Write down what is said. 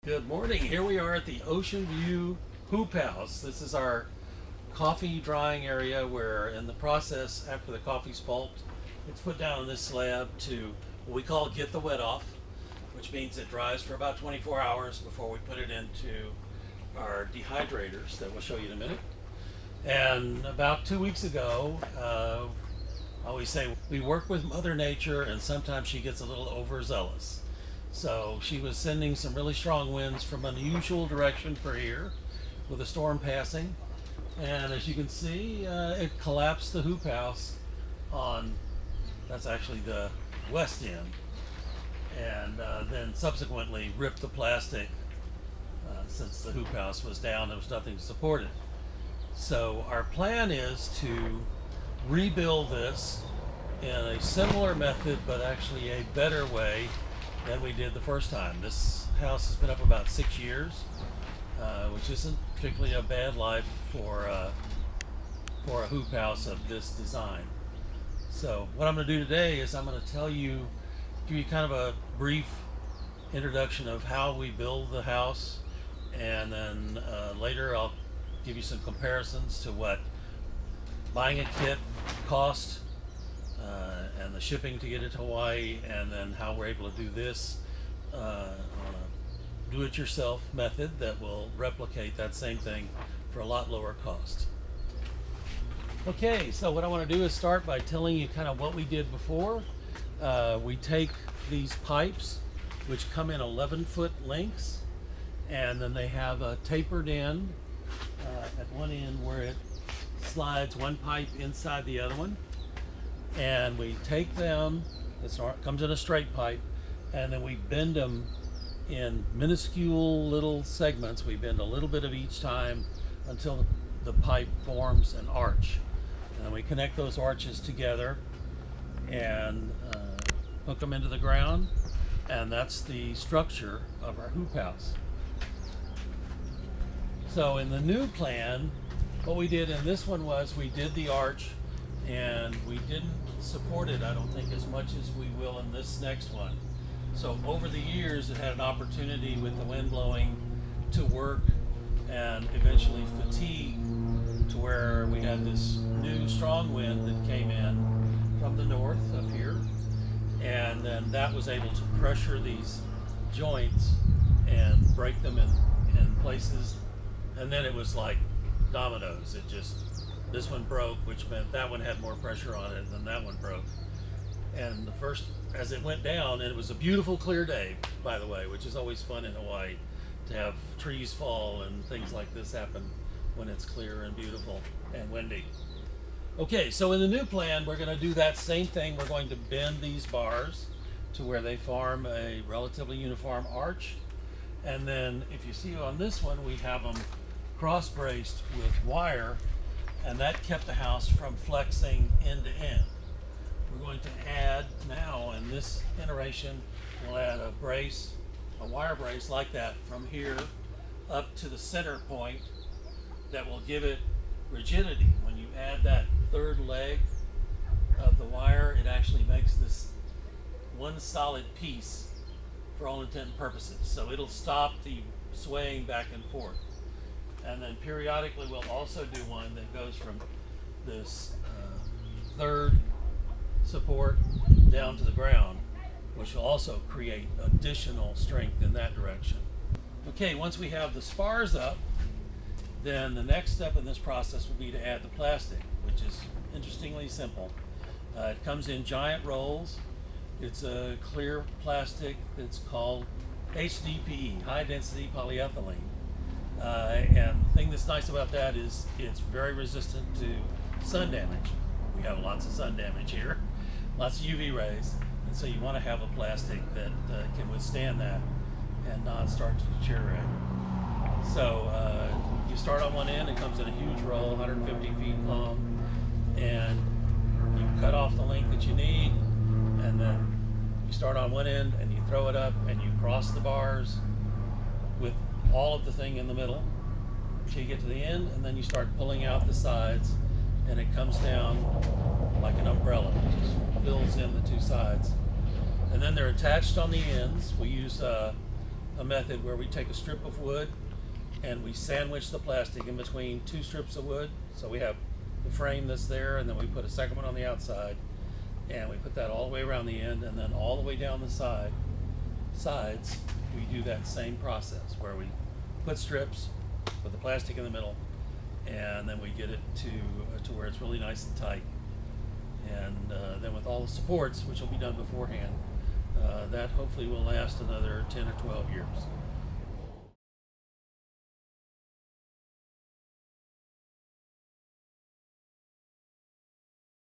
Good morning. Here we are at the Ocean View Hoop House. This is our coffee drying area where in the process, after the coffee's pulped, it's put down on this slab to what we call get the wet off, which means it dries for about 24 hours before we put it into our dehydrators that we'll show you in a minute. And about 2 weeks ago, I always say we work with Mother Nature and sometimes she gets a little overzealous. So she was sending some really strong winds from an unusual direction for here with a storm passing. And as you can see, it collapsed the hoop house on, that's actually the west end. And then subsequently ripped the plastic since the hoop house was down, there was nothing to support it. So our plan is to rebuild this in a similar method, but actually a better way than we did the first time. This house has been up about 6 years, which isn't particularly a bad life for a hoop house of this design. So what I'm going to do today is I'm going to give you kind of a brief introduction of how we build the house, and then later I'll give you some comparisons to what buying a kit cost, and the shipping to get it to Hawaii, and then how we're able to do this on a do-it-yourself method that will replicate that same thing for a lot lower cost. Okay, so what I want to do is start by telling you kind of what we did before. We take these pipes, which come in 11-foot lengths, and then they have a tapered end at one end where it slides one pipe inside the other one, and we take them, it comes in a straight pipe, and then we bend them in minuscule little segments. We bend a little bit of each time until the pipe forms an arch, and we connect those arches together and hook them into the ground, and that's the structure of our hoop house. So in the new plan, what we did in this one was we did the arch, and we didn't support it, I don't think, as much as we will in this next one. So over the years, it had an opportunity with the wind blowing to work and eventually fatigue to where we had this new strong wind that came in from the north up here, and then that was able to pressure these joints and break them in places, and then it was like dominoes. This one broke, which meant that one had more pressure on it, and then that one broke. And as it went down, and it was a beautiful clear day, by the way, which is always fun in Hawaii, to have trees fall and things like this happen when it's clear and beautiful and windy. Okay, so in the new plan, we're going to do that same thing. We're going to bend these bars to where they form a relatively uniform arch. And then if you see on this one, we have them cross-braced with wire, and that kept the house from flexing end to end. We're going to add now, in this iteration, we'll add a wire brace like that from here up to the center point that will give it rigidity. When you add that third leg of the wire, it actually makes this one solid piece for all intent and purposes. So it'll stop the swaying back and forth. And then periodically we'll also do one that goes from this third support down to the ground, which will also create additional strength in that direction. Okay, once we have the spars up, then the next step in this process will be to add the plastic, which is interestingly simple. It comes in giant rolls. It's a clear plastic that's called HDPE, high density polyethylene. And the thing that's nice about that is it's very resistant to sun damage. We have lots of sun damage here, lots of UV rays, and so you want to have a plastic that can withstand that and not start to deteriorate. So you start on one end, it comes in a huge roll, 150 feet long, and you cut off the length that you need, and then you start on one end and you throw it up and you cross the bars with all of the thing in the middle until you get to the end, and then you start pulling out the sides, and it comes down like an umbrella. It just fills in the two sides, and then they're attached on the ends. We use a method where we take a strip of wood and we sandwich the plastic in between two strips of wood. So we have the frame that's there, and then we put a second one on the outside, and we put that all the way around the end, and then all the way down the sides we do that same process where we put strips, put the plastic in the middle, and then we get it to where it's really nice and tight. And then with all the supports, which will be done beforehand, that hopefully will last another 10 or 12 years.